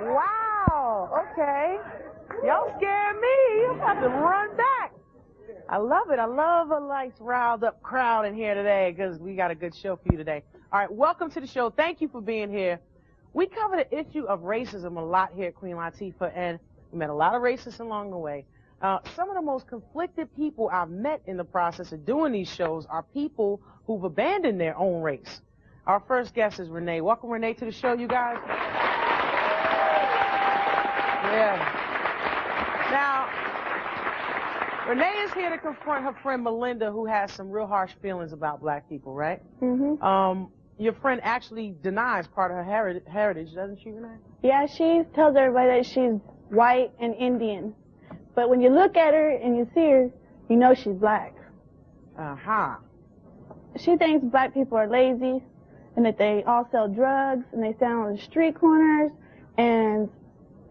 Wow. Okay. Y'all scared me. I'm about to run back. I love it. I love a nice riled up crowd in here today because we got a good show for you today. All right. Welcome to the show. Thank you for being here. We cover the issue of racism a lot here at Queen Latifah, and we met a lot of racists along the way. Some of the most conflicted people I've met in the process of doing these shows are people who've abandoned their own race. Our first guest is Renee. Welcome, Renee, to the show, you guys. Yeah. Now, Renee is here to confront her friend Melinda, who has some real harsh feelings about black people, right? Mm-hmm. Your friend actually denies part of her heritage, doesn't she, Renee? Yeah, she tells everybody that she's white and Indian. But when you look at her and you see her, you know she's black. Uh-huh. She thinks black people are lazy and that they all sell drugs and they stand on the street corners and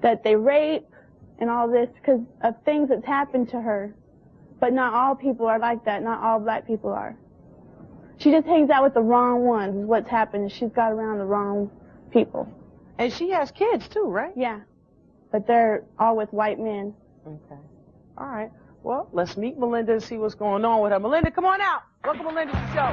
that they rape and all this because of things that's happened to her. But not all people are like that. Not all black people are. She just hangs out with the wrong ones is what's happened. She's got around the wrong people. And she has kids too, right? Yeah. But they're all with white men. Okay. All right. Well, let's meet Melinda and see what's going on with her. Melinda, come on out. Welcome, Melinda, to the show.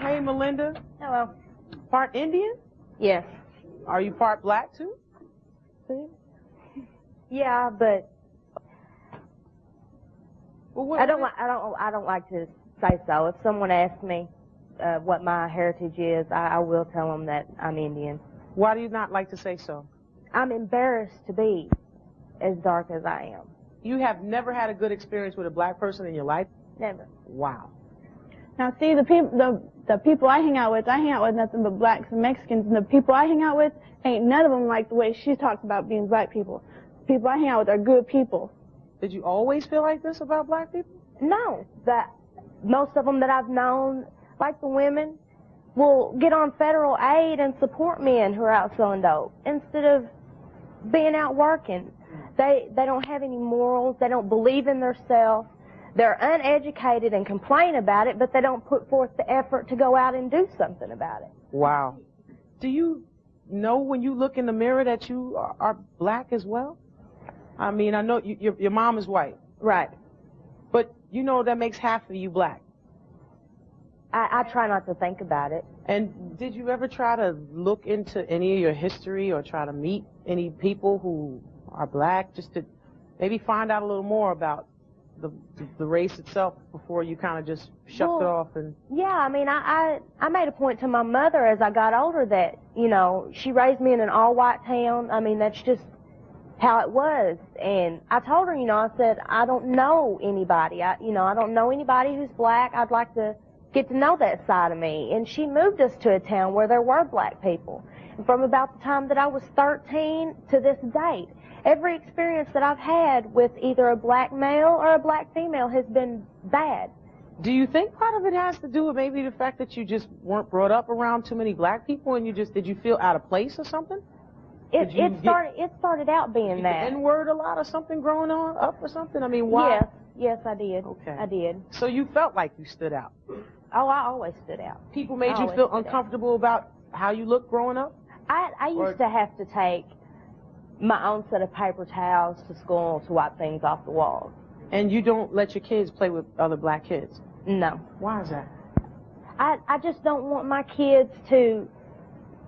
Hey, Melinda. Hello. Part Indian? Yes. Are you part black too? Yeah, but Well, I don't like to say so. If someone asks me what my heritage is, I will tell them that I'm Indian. Why do you not like to say so? I'm embarrassed to be as dark as I am. You have never had a good experience with a black person in your life? Never. Wow. Now, see, the people I hang out with nothing but blacks and Mexicans, and the people I hang out with ain't none of them like the way she talks about being black people. The people I hang out with are good people. Did you always feel like this about black people? No. That most of them that I've known, like the women, will get on federal aid and support men who are out selling dope instead of being out working. They don't have any morals. They don't believe in themselves. They're uneducated and complain about it, but they don't put forth the effort to go out and do something about it. Wow. Do you know when you look in the mirror that you are black as well? I mean, I know your mom is white. Right. But you know that makes half of you black. I try not to think about it. And did you ever try to look into any of your history or try to meet any people who are black just to maybe find out a little more about the race itself before you kind of just shucked it off? And yeah, I mean, I made a point to my mother as I got older that, you know, she raised me in an all-white town. I mean, that's just how it was. And I told her, you know, I said, I don't know anybody. I don't know anybody who's black. I'd like to get to know that side of me. And she moved us to a town where there were black people. And from about the time that I was 13 to this date, every experience that I've had with either a black male or a black female has been bad. do you think part of it has to do with maybe the fact that you just weren't brought up around too many black people and did you feel out of place or something? It started out being that. N-word a lot or something growing up or something? I mean, why? Yes, I did. Okay. I did. So you felt like you stood out? Oh, I always stood out. People made you feel uncomfortable about how you looked growing up? I used to have to take my own set of paper towels to school to wipe things off the walls. And you don't let your kids play with other black kids? No. Why is that? I just don't want my kids to,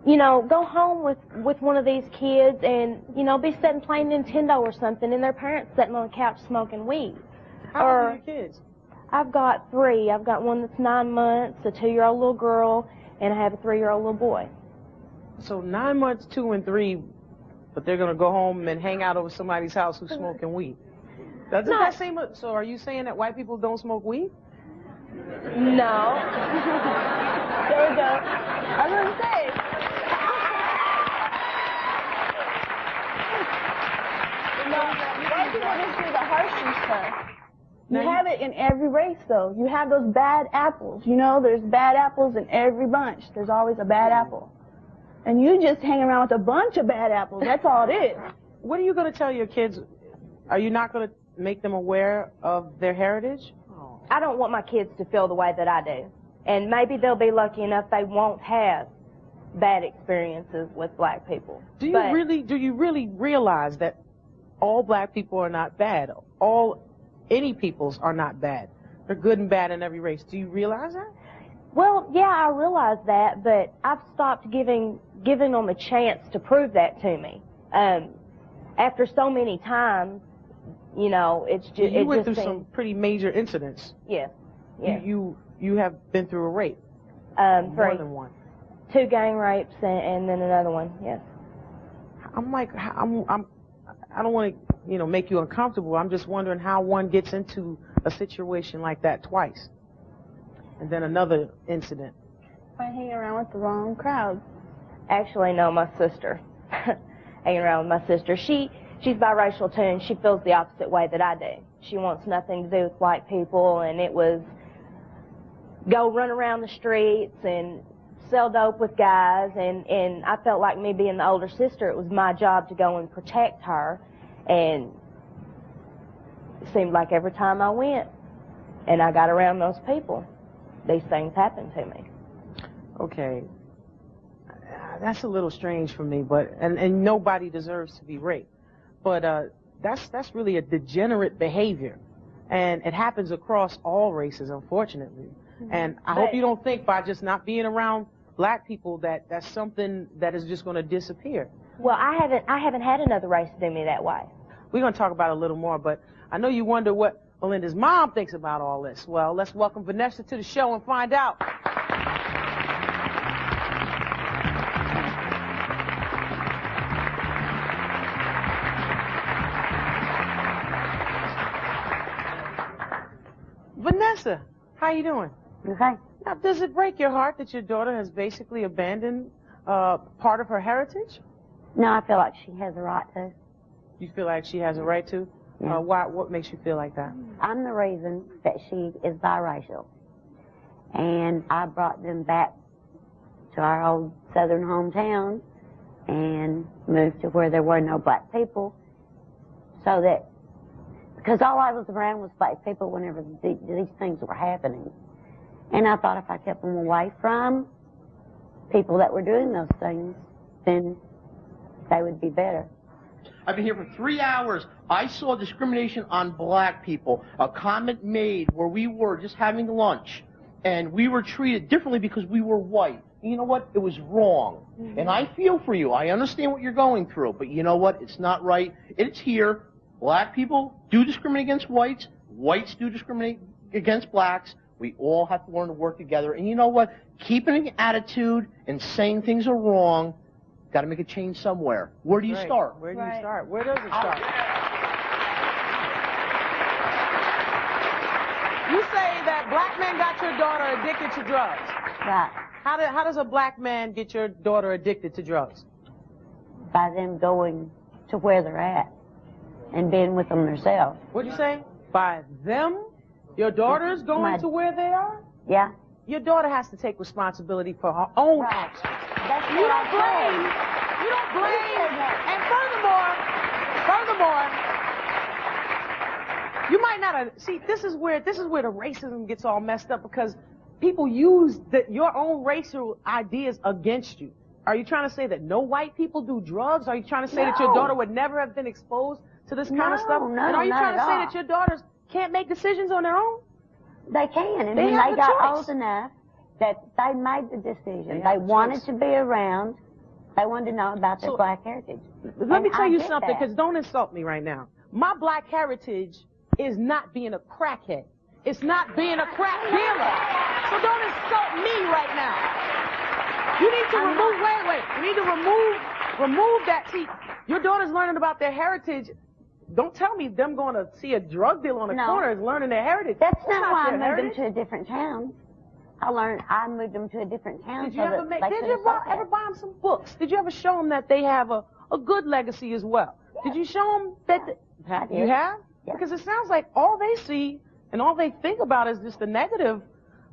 you know, go home with one of these kids and, you know, be sitting playing Nintendo or something and their parents sitting on the couch smoking weed. How old are your kids? I've got 3. I've got one that's 9 months, a 2-year-old little girl, and I have a 3-year-old little boy. So 9 months, 2 and 3, but they're going to go home and hang out over somebody's house who's smoking weed. Doesn't that seem... So are you saying that white people don't smoke weed? No. There we go. I was going to say. White people just do the harsher stuff. You have it in every race, though. You have those bad apples. You know, there's bad apples in every bunch. There's always a bad apple. And you just hang around with a bunch of bad apples. That's all it is. What are you going to tell your kids? Are you not going to make them aware of their heritage? I don't want my kids to feel the way that I do. And maybe they'll be lucky enough they won't have bad experiences with black people. Do you really realize that all black people are not bad? Any peoples are not bad. They're good and bad in every race. Do you realize that? Well, yeah, I realize that, but I've stopped giving them a chance to prove that to me. After so many times, you know, it's just... You went through some pretty major incidents. Yeah, yeah. You have been through a rape. More than one. 2 gang rapes and then another one, yes. I'm like, I don't want to, make you uncomfortable. I'm just wondering how one gets into a situation like that twice. And then another incident. By hanging around with the wrong crowd. Actually, no, my sister. Hanging around with my sister. She's biracial too, and she feels the opposite way that I do. She wants nothing to do with white people, and it was go run around the streets and sell dope with guys, and I felt like me being the older sister, it was my job to go and protect her, and it seemed like every time I went and I got around those people, these things happened to me. Okay. That's a little strange for me, but and nobody deserves to be raped. But that's really a degenerate behavior, and it happens across all races, unfortunately. And I hope you don't think by just not being around black people that that's something that is just going to disappear. Well, I haven't had another race do me that way. We're going to talk about it a little more, but I know you wonder what Melinda's mom thinks about all this. Well, let's welcome Vanessa to the show and find out. Vanessa, how you doing? Okay. Now, does it break your heart that your daughter has basically abandoned part of her heritage? No, I feel like she has a right to. You feel like she has a right to? Yeah. What makes you feel like that? I'm the reason that she is biracial. And I brought them back to our old southern hometown and moved to where there were no black people, so that, because all I was around was black people whenever these things were happening. And I thought if I kept them away from people that were doing those things, then they would be better. I've been here for 3 hours. I saw discrimination on black people. A comment made where we were just having lunch, and we were treated differently because we were white. You know what? It was wrong. Mm-hmm. And I feel for you. I understand what you're going through. But you know what? It's not right. It's here. Black people do discriminate against whites. Whites do discriminate against blacks. We all have to learn to work together. And you know what? Keeping an attitude and saying things are wrong, got to make a change somewhere. Where do you start? Where do you start? Where does it start? You say that black men got your daughter addicted to drugs. Right. How does a black man get your daughter addicted to drugs? By them going to where they're at and being with them themselves. What'd you say? By them? Your daughter's going to where they are? Yeah. Your daughter has to take responsibility for her own actions. That's You don't blame. You don't blame. And furthermore, you might not have, see, this is where the racism gets all messed up, because people use your own racial ideas against you. Are you trying to say that no white people do drugs? Are you trying to say that your daughter would never have been exposed to this kind of stuff? No, and are you not trying to at say all. that your daughters can't make decisions on their own? They can. And They when have they the got choice. old enough that they made the decision. They They wanted to be around. They wanted to know about their black heritage. Let me And tell I you get something, that. because don't insult me right now. My black heritage is not being a crackhead. It's not being a crack dealer. So don't insult me right now. You need to You need to remove that. See, your daughter's learning about their heritage. Don't tell me them going to see a drug dealer on the corner is learning their heritage. That's not why I their moved heritage. them to a different town. I moved them to a different town. Did you ever they couldn't ever associate. buy them some books? Did you ever show them that they have a good legacy as well? Yeah. Did you show them that? I did. You have? Yeah. Because it sounds like all they see and all they think about is just the negative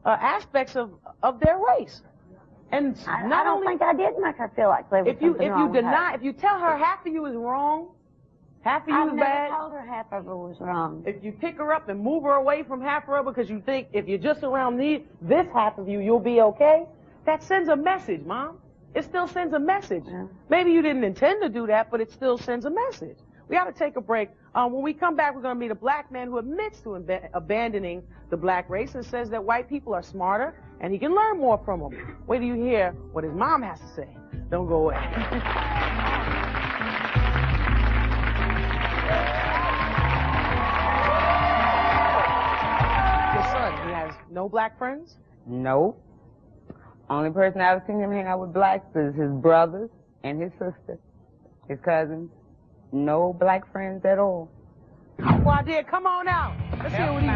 aspects of their race. And I not don't only think I did make her feel like there was if you something wrong with her. if you tell her half of you is wrong Half of you I is never bad. told her half of it was wrong. If you pick her up and move her away from half of her because you think if you're just around this half of you, you'll be okay, that sends a message, Mom. It still sends a message. Yeah. Maybe you didn't intend to do that, but it still sends a message. We got to take a break. When we come back, we're going to meet a black man who admits to abandoning the black race and says that white people are smarter and he can learn more from them. Wait till you hear what his mom has to say. Don't go away. Your son, he has no black friends? No. Only person I've seen him hang out with blacks is his brothers and his sister, his cousins. No black friends at all. Quadir, come on out. Let's hear what he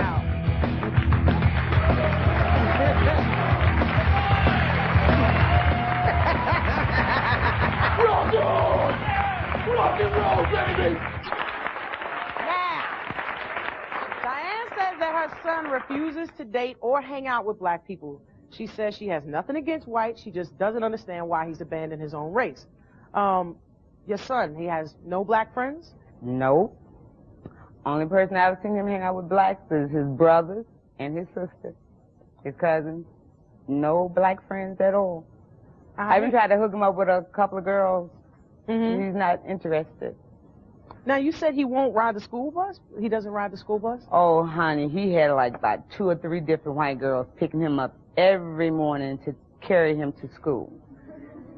Rock and roll, baby! Now, Diane says that her son refuses to date or hang out with black people. She says she has nothing against white. She just doesn't understand why he's abandoned his own race. Your son, he has no black friends? No. Only person I've seen him hang out with blacks is his brothers and his sister, his cousins. No black friends at all. I even tried to hook him up with a couple of girls. He's not interested. Now, you said he won't ride the school bus? He doesn't ride the school bus? Oh, honey, he had like about 2 or 3 different white girls picking him up every morning to carry him to school.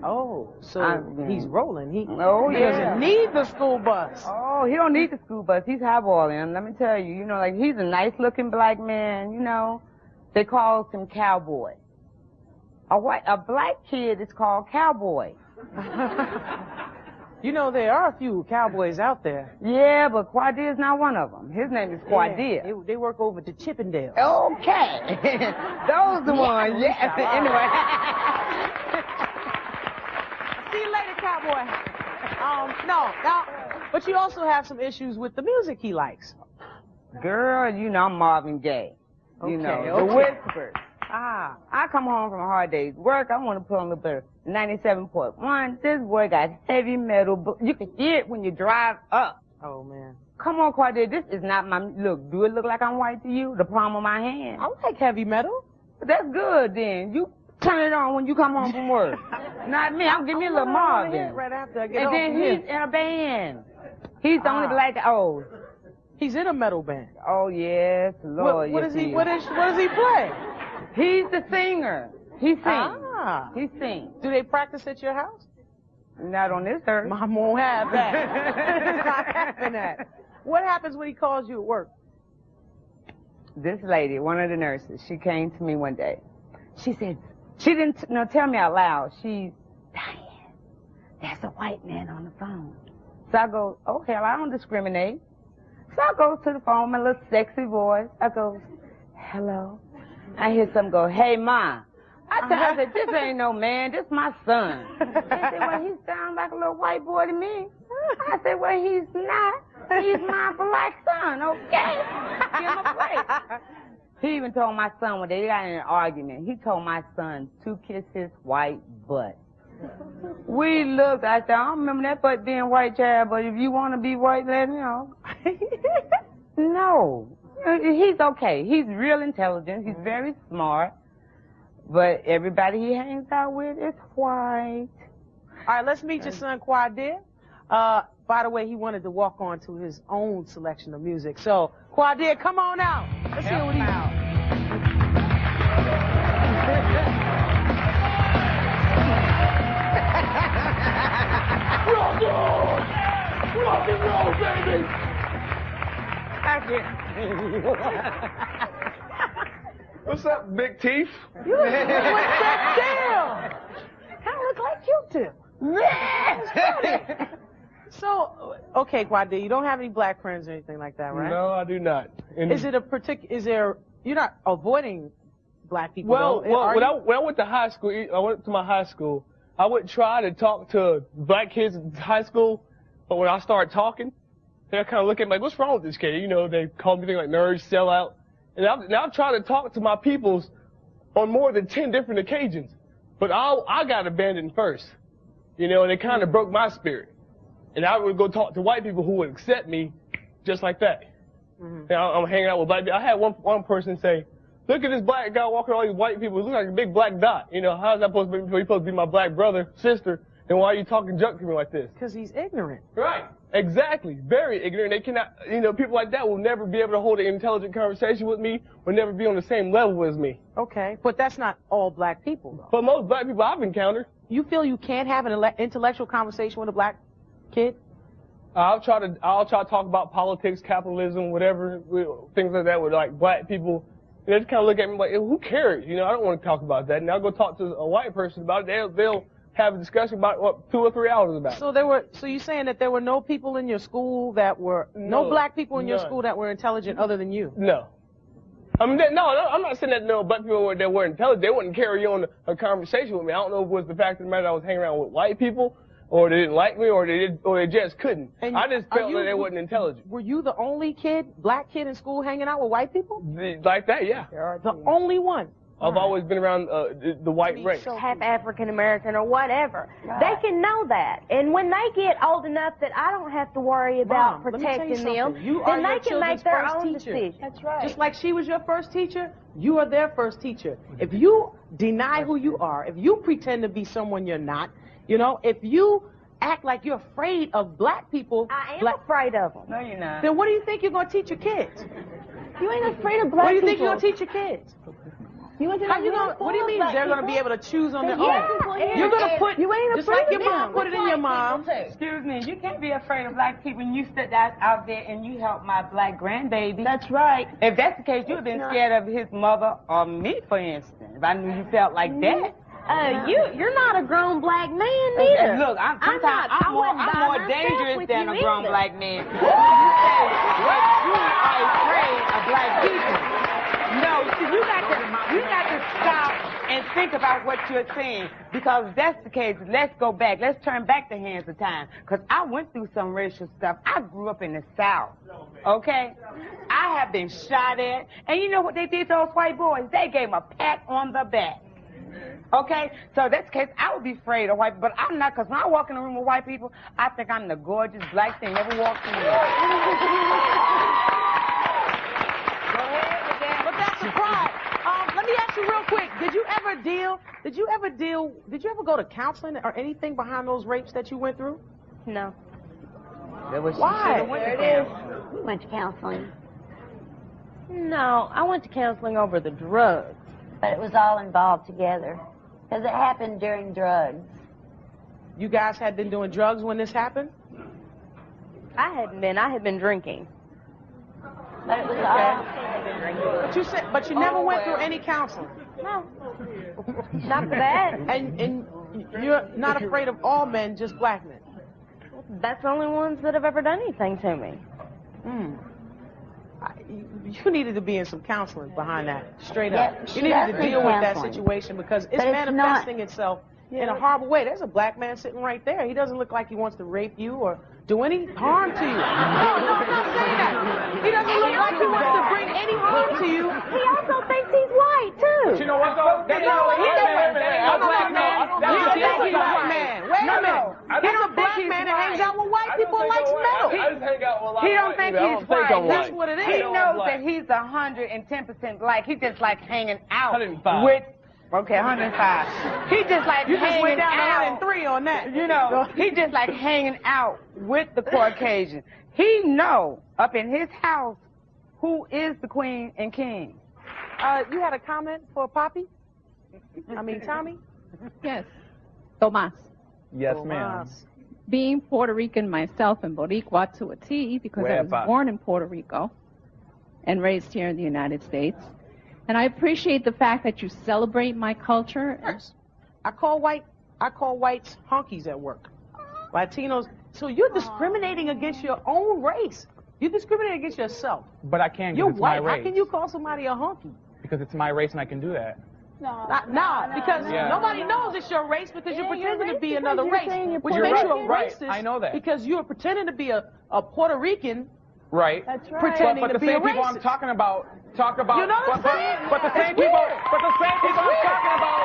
Oh, so he's rolling. He doesn't need the school bus. Oh, he don't need the school bus. He's highballing. Let me tell you, you know, like he's a nice-looking black man. You know, they call him Cowboy. A black kid is called Cowboy. You know, there are a few cowboys out there. Yeah, but Quadir is not one of them. His name is Quadir. Yeah, they work over to Chippendale. Okay. Those the ones. Yeah. Anyway. See you later, cowboy. But you also have some issues with the music he likes. Girl, you know I'm Marvin Gaye. You know, the Whispers. I come home from a hard day's work. I want to put on a little bit of 97.1. This boy got heavy metal, but you can hear it when you drive up. Oh, man. Come on, Quadir, this is not my... Look, do it look like I'm white to you? The palm of my hand. I like heavy metal. That's good, then. You turn it on when you come home from work. Not me. I'm giving me a little Marvin. Right after I get And off then here. he's in a band. He's the only black... Oh. He's in a metal band. Oh, yes. Lord, What yes, does he play? He's the singer. He sings. He sings. Do they practice at your house? Not on this earth. Mom won't have that. It's not having that. What happens when he calls you at work? This lady, one of the nurses, she came to me one day. She said, she didn't tell me out loud. Diane, there's a white man on the phone. So I go, okay, well, I don't discriminate. So I go to the phone, my little sexy voice. I go, hello. I hear something go, hey, Ma. I said, this ain't no man, this my son. They said, well, he sounds like a little white boy to me. I said, well, he's not. He's my black son, okay? Give him a break. He even told my son when they got in an argument, he told my son to kiss his white butt. We looked, I said, I don't remember that butt being white, child, but if you want to be white, let me know. No. He's okay. He's real intelligent. He's very smart. But everybody he hangs out with is white. All right, let's meet your son, Quadir. By the way, he wanted to walk on to his own selection of music. So, Quadir, come on out. Let's hear what he's out. Rock and roll, baby! What's up, Big Teeth? You look like that deal. Kind of look like you two. So, okay, Quadir, you don't have any black friends or anything like that, right? No, I do not. And You're not avoiding black people, well, though, when I went to high school, I went to my high school, I would try to talk to black kids in high school, but when I started talking, they kind of look at me like, what's wrong with this kid? You know, they call me things like nerds, sellout. And now I'm trying to talk to my peoples on more than 10 different occasions. But I got abandoned first. You know, and it kind of broke my spirit. And I would go talk to white people who would accept me just like that. And I'm hanging out with black people. I had one person say, look at this black guy walking with all these white people. He looks like a big black dot. You know, how is that supposed to be? He's supposed to be my black brother, sister. Then why are you talking junk to me like this? Because he's ignorant. Right. Exactly. Very ignorant. They cannot, you know, people like that will never be able to hold an intelligent conversation with me, will never be on the same level as me. Okay, but that's not all black people, though. But most black people I've encountered. You feel you can't have an intellectual conversation with a black kid? I'll try to talk about politics, capitalism, whatever, things like that with like black people. And they just kind of look at me like, who cares? You know, I don't want to talk about that. And I'll go talk to a white person about it. They'll have a discussion about what 2 or 3 hours about it. So you're saying that there were no people in your school that were, no black people in your school that were intelligent other than you? No. I mean, no, I'm not saying that no black people that were intelligent, they wouldn't carry on a conversation with me. I don't know if it was the fact of the matter I was hanging around with white people, or they didn't like me, or they just couldn't. And I just felt that they wasn't intelligent. Were you the only black kid in school hanging out with white people? Like that, yeah. The only one? I've always been around the white race. Half African American or whatever. Right. They can know that. And when they get old enough that I don't have to worry about protecting them, then they can make their own decisions. That's right. Just like she was your first teacher, you are their first teacher. If you deny who you are, if you pretend to be someone you're not, you know, if you act like you're afraid of black people. I am afraid of them. No, you're not. Then what do you think you're going to teach your kids? You ain't afraid of black people. What do you think you're going to teach your kids? What do you mean they're going to be able to choose on their own? You're going to put, you ain't just like your mom put it in your mom. Excuse me, you can't be afraid of black people when you sit out there and you help my black grandbaby. That's right. If that's the case, you'd have been scared of his mother or me, for instance, if I knew you felt like that. You're not a grown black man neither. Look, I'm more dangerous than a grown black man. You are afraid of black people. No, you got to stop and think about what you're saying. Because if that's the case, let's go back. Let's turn back the hands of time. Because I went through some racial stuff. I grew up in the South. Okay? I have been shot at. And you know what they did to those white boys? They gave them a pat on the back. Okay? So if that's the case, I would be afraid of white people. But I'm not, because when I walk in a room with white people, I think I'm the gorgeous black thing ever walked in there. But that's a pride. Let me ask you real quick. Did you ever go to counseling or anything behind those rapes that you went through? No. Why? We went to counseling. No, I went to counseling over the drugs. But it was all involved together. Because it happened during drugs. You guys had been doing drugs when this happened? I hadn't been. I had been drinking. But it was all... But you never went through any counseling? No. Not for that. And you're not afraid of all men, just black men? That's the only ones that have ever done anything to me. You needed to be in some counseling behind that, straight up. Yeah, you needed to deal with that situation because it's manifesting itself in a horrible way. There's a black man sitting right there. He doesn't look like he wants to rape you or do any harm to you. No, I'm not saying that. He doesn't look like he wants to bring any harm to you. He also thinks he's white, too. But you know what, though? He's a black man. Wait a minute. He's a black man that hangs out with white people and likes metal. I just hang out with a lot He of don't white think people. he's white. That's what it is. He knows that he's 110% black. He just like hanging out 105. with... Okay, 105. He just like You just hanging went down out. to 103 on that. You know, he just like hanging out with the Caucasian. He know up in his house who is the queen and king. You had a comment for Poppy? I mean, Tommy? Yes. Tomas. Yes, ma'am. Being Puerto Rican myself and Boricua to a T, because I was born in Puerto Rico and raised here in the United States. And I appreciate the fact that you celebrate my culture. I call whites honkies at work. Latinos. So you're discriminating against your own race. You're discriminating against yourself. But I can't. You're it's white. My race. How can you call somebody a honky? Because it's my race and I can do that. Because nobody knows it's your race because you're pretending to be another race, which makes you a racist. I know that. Because you're pretending to be a Puerto Rican. Right. That's right. Pretending But to the be a same people racist. I'm talking about talk about. You know what I'm saying? But the same people. But the same people I'm talking about.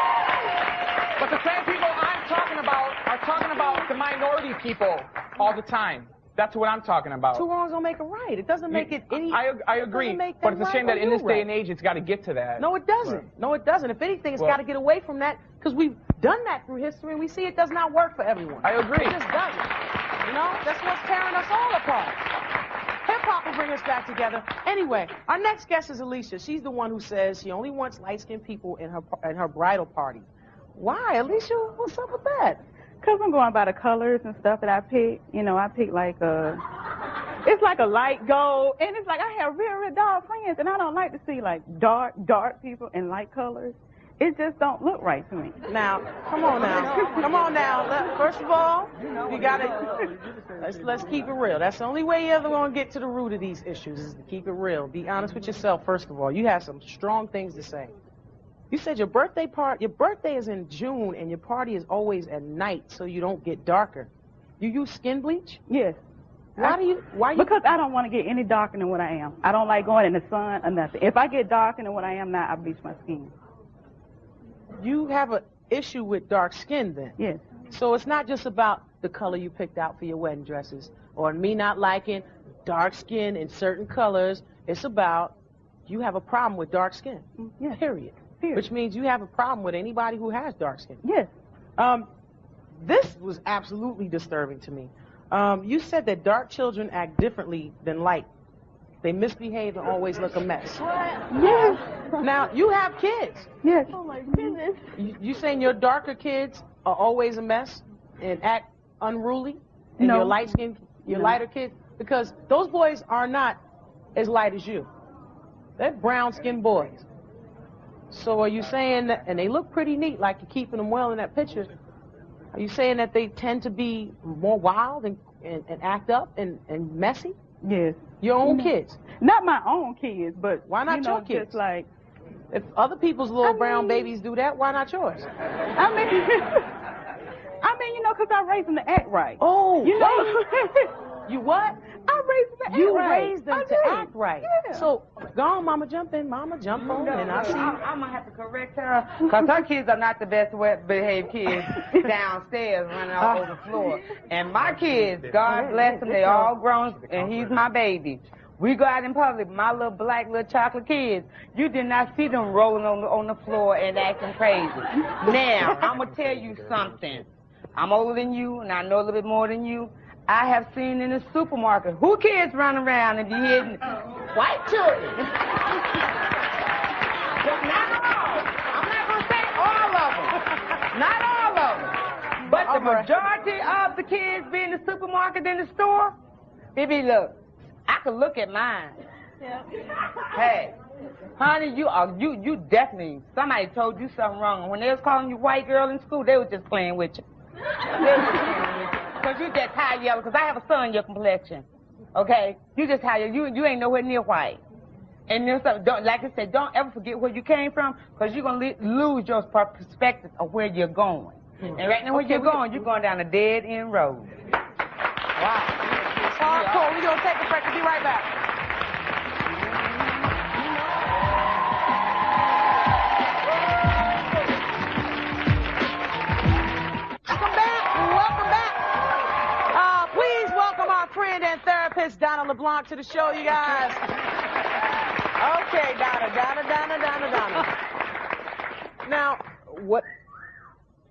But the same people I'm talking about are talking about the minority people all the time. That's what I'm talking about. Two wrongs don't make a right. It doesn't make it any. I agree, but it's a shame that in this day and age, it's got to get to that. No, it doesn't. Right. No, it doesn't. If anything, it's got to get away from that because we've done that through history and we see it does not work for everyone. I agree. It just doesn't. You know, that's what's tearing us all apart. Hip-hop will bring us back together. Anyway, our next guest is Alicia. She's the one who says she only wants light-skinned people in her bridal party. Why, Alicia? What's up with that? Because I'm going by the colors and stuff that I pick. You know, I pick like it's like a light gold. And it's like I have real dark friends, and I don't like to see like dark people in light colors. It just don't look right to me. Now, come on now. Come on now. First of all, you gotta, let's keep it real. That's the only way you're ever gonna get to the root of these issues is to keep it real. Be honest with yourself, first of all. You have some strong things to say. You said your birthday is in June and your party is always at night so you don't get darker. You use skin bleach? Yes. Why? Because I don't want to get any darker than what I am. I don't like going in the sun or nothing. If I get darker than what I am now, I bleach my skin. You have an issue with dark skin then? Yes. So it's not just about the color you picked out for your wedding dresses or me not liking dark skin in certain colors. It's about you have a problem with dark skin. Yes. Period. Which means you have a problem with anybody who has dark skin. Yes. This was absolutely disturbing to me. You said that dark children act differently than light. They misbehave and always look a mess. Yes. Now, you have kids. Yes. Oh my goodness. You saying your darker kids are always a mess and act unruly? And No. your lighter kids? Because those boys are not as light as you. They're brown-skinned boys. So are you saying that, and they look pretty neat, like you're keeping them well in that picture, are you saying that they tend to be more wild and act up and messy? Yes. Your own kids? Not my own kids, but why not your kids? Just like, if other people's little brown babies do that, why not yours? I mean, you know, because I raised them to act right. Oh, you know. You what? I raised them to act You right. raised them to act right. Yeah. So, go on, Mama, jump in. Mama, jump on, and I'll see you. I'm going to have to correct her, because her kids are not the best behaved kids downstairs running all over the floor. And my kids, God bless them, they all grown, and he's my baby. We go out in public, my little black, little chocolate kids, you did not see them rolling on the floor and acting crazy. Now, I'm going to tell you something. I'm older than you, and I know a little bit more than you. I have seen in the supermarket who kids run around and be hitting white children. Not all. I'm not going to say all of them. Not all of them. But the majority of the kids be in the supermarket, in the store, they be, look, I could look at mine. Yeah. Hey, honey, you definitely, somebody told you something wrong. When they was calling you white girl in school, they was just playing with you. Because you just high yellow, because I have a son your complexion. Okay? You just high yellow. You ain't nowhere near white. And then don't, like I said, don't ever forget where you came from, because you're going to lose your perspective of where you're going. And right now where you're going down a dead-end road. Wow. It's hardcore. We're going to take a break and be right back. Friend and therapist Donna LeBlanc to the show, you guys. Okay, Donna. Now,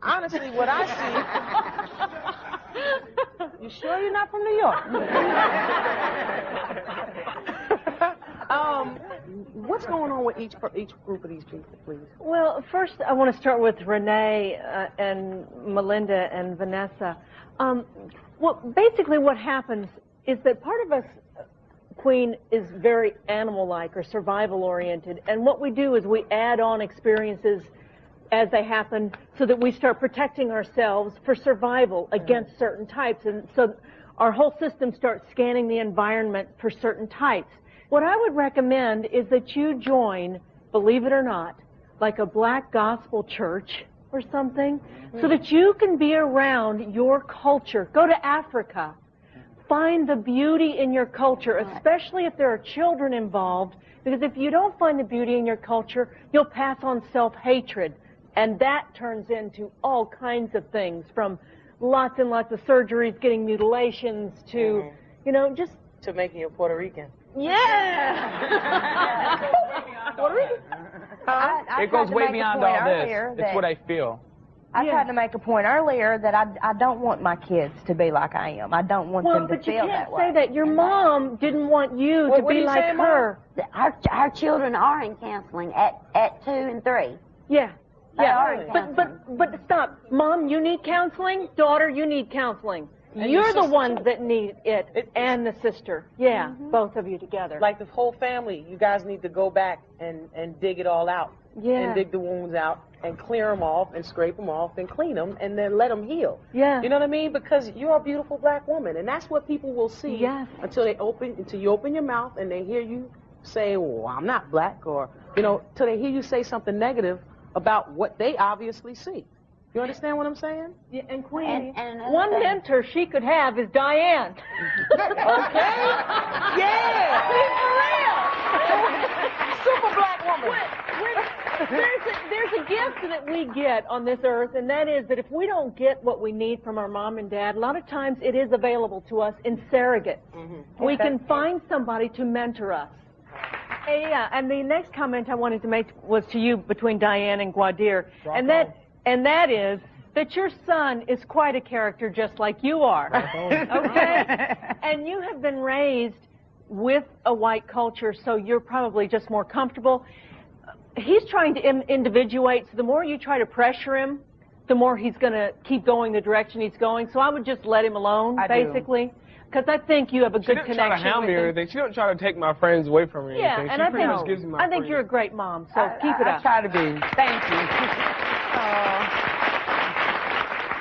honestly, what I see, you sure you're not from New York? What's going on with each group of these people, please? Well, first I want to start with Renee and Melinda and Vanessa. Well, basically what happens is that part of us, Queen, is very animal-like or survival-oriented, and what we do is we add on experiences as they happen so that we start protecting ourselves for survival against certain types, and so our whole system starts scanning the environment for certain types. What I would recommend is that you join, believe it or not, like a black gospel church or something, so that you can be around your culture. Go to Africa. Find the beauty in your culture, especially if there are children involved, because if you don't find the beauty in your culture, you'll pass on self-hatred, and that turns into all kinds of things, from lots and lots of surgeries, getting mutilations, to, you know, just... To making you a Puerto Rican. Yeah! Puerto Rican? It goes way beyond all this. It's what I feel. I tried to make a point earlier that I don't want my kids to be like I am. I don't want them to feel that way. But you can't say that. Your mom didn't want you to be like her. Our children are in counseling at 2 and 3. Yeah. They are in But stop. Mom, you need counseling. Daughter, you need counseling. You're the ones that need it, and the sister. Yeah, both of you together. Like the whole family, you guys need to go back and dig it all out. Yeah. And dig the wounds out and clear them off and scrape them off and clean them and then let them heal. Yeah. You know what I mean? Because you're a beautiful black woman, and that's what people will see until you open your mouth and they hear you say, "Well, I'm not black," or till they hear you say something negative about what they obviously see. You understand what I'm saying? Yeah, and Queen, one mentor she could have is Diane. Okay? Yeah! She's for real! Super black woman. There's a gift that we get on this earth, and that is that if we don't get what we need from our mom and dad, a lot of times it is available to us in surrogates. We can find somebody to mentor us. Yeah, and the next comment I wanted to make was to you between Diane and Gwadir, and that is that your son is quite a character just like you are. Okay? And you have been raised with a white culture, so you're probably just more comfortable. He's trying to individuate, so the more you try to pressure him, the more he's going to keep going the direction he's going. So I would just let him alone, basically. Because I think you have a good connection. She don't try to hound me or anything. She don't try to take my friends away from me or anything. And I think you're a great mom, so keep it up. I try to be. Thank you.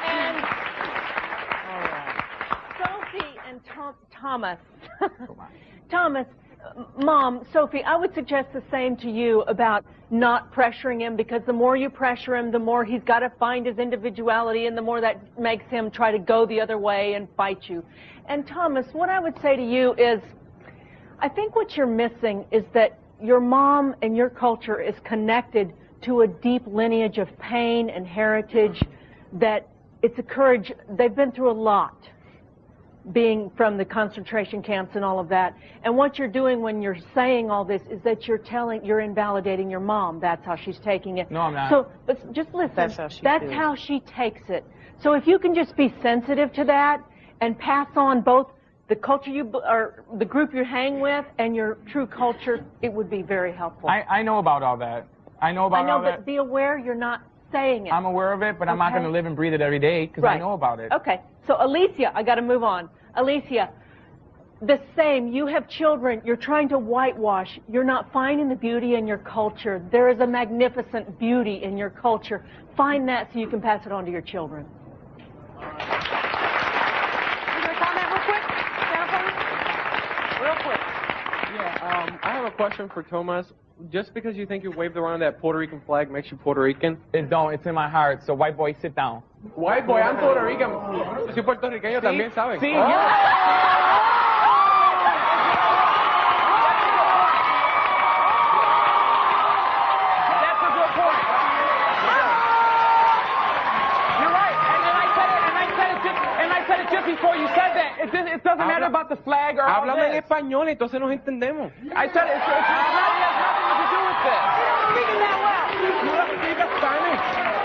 And Sophie and Thomas. Thomas, Mom, Sophie, I would suggest the same to you about not pressuring him, because the more you pressure him, the more he's got to find his individuality, and the more that makes him try to go the other way and fight you. And Thomas, what I would say to you is, I think what you're missing is that your mom and your culture is connected to a deep lineage of pain and heritage, that it's a courage. They've been through a lot, being from the concentration camps and all of that. And what you're doing when you're saying all this is that you're invalidating your mom. That's how she's taking it. No, I'm not. So, but just listen. That's how she takes it. So if you can just be sensitive to that and pass on both the culture or the group you hang with and your true culture, it would be very helpful. I know about all that. I know about all that. But be aware you're not saying it. I'm aware of it, but I'm not going to live and breathe it every day because I know about it. Okay. So Alicia, I got to move on. Alicia, the same. You have children. You're trying to whitewash. You're not finding the beauty in your culture. There is a magnificent beauty in your culture. Find that so you can pass it on to your children. You gonna comment real quick? Real quick. Yeah, I have a question for Thomas. Just because you think you waved around that Puerto Rican flag makes you Puerto Rican? It don't. It's in my heart. So white boy, sit down. White boy, I'm Puerto Rican. Yo soy puertorriqueño también, ¿saben? Sí, That's a good point. You're right. And I said it just before you said that. It doesn't matter about the flag or all Háblame en this. español, entonces nos entendemos. I said it has nothing to do with this. Speaking that well.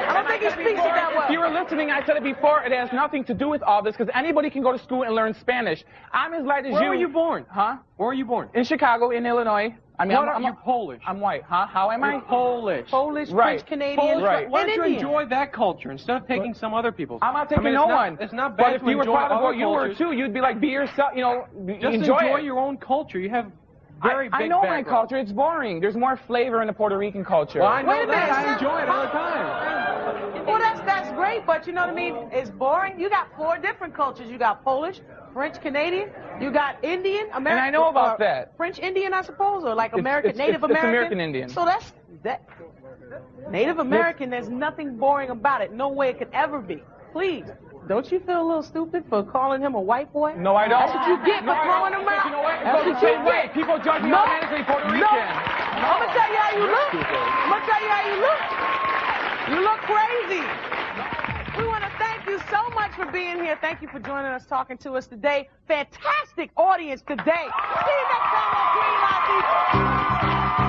I don't think he speaks it that well. If you were listening, I said it before, it has nothing to do with all this, because anybody can go to school and learn Spanish. I'm as light as you. Where were you born? Huh? Where were you born? In Chicago, in Illinois. I mean, You're Polish. I'm white, huh? How am I? Polish. Polish, Right. French, Canadian, Right. Why don't you Indian. enjoy that culture instead of taking some other people's? I'm not taking one. It's not But bad if to you were enjoy proud of other what you were cultures. too, you'd be like, be yourself, Just enjoy it. your own culture. You have very big I know background. my culture. It's boring. There's more flavor in the Puerto Rican culture. Well, I know Wait a minute, that. I sir. enjoy it all the time. Well, that's great, but you know what I mean? It's boring. You got 4 different cultures. You got Polish, French, Canadian. You got Indian, American. And I know about that. French Indian, I suppose, or like American, Native it's American. American Indian. So that. Native American, there's nothing boring about it. No way it could ever be. Please. Don't you feel a little stupid for calling him a white boy? No, I don't. That's what you get for throwing him out. You know what? It That's goes what the you same way. get. People judge me No. automatically Puerto Rican. No. I'm going to tell you how you look. I'm going to tell you how you look. You look crazy. We want to thank you so much for being here. Thank you for joining us, talking to us today. Fantastic audience today. See you next time on Green Live, people.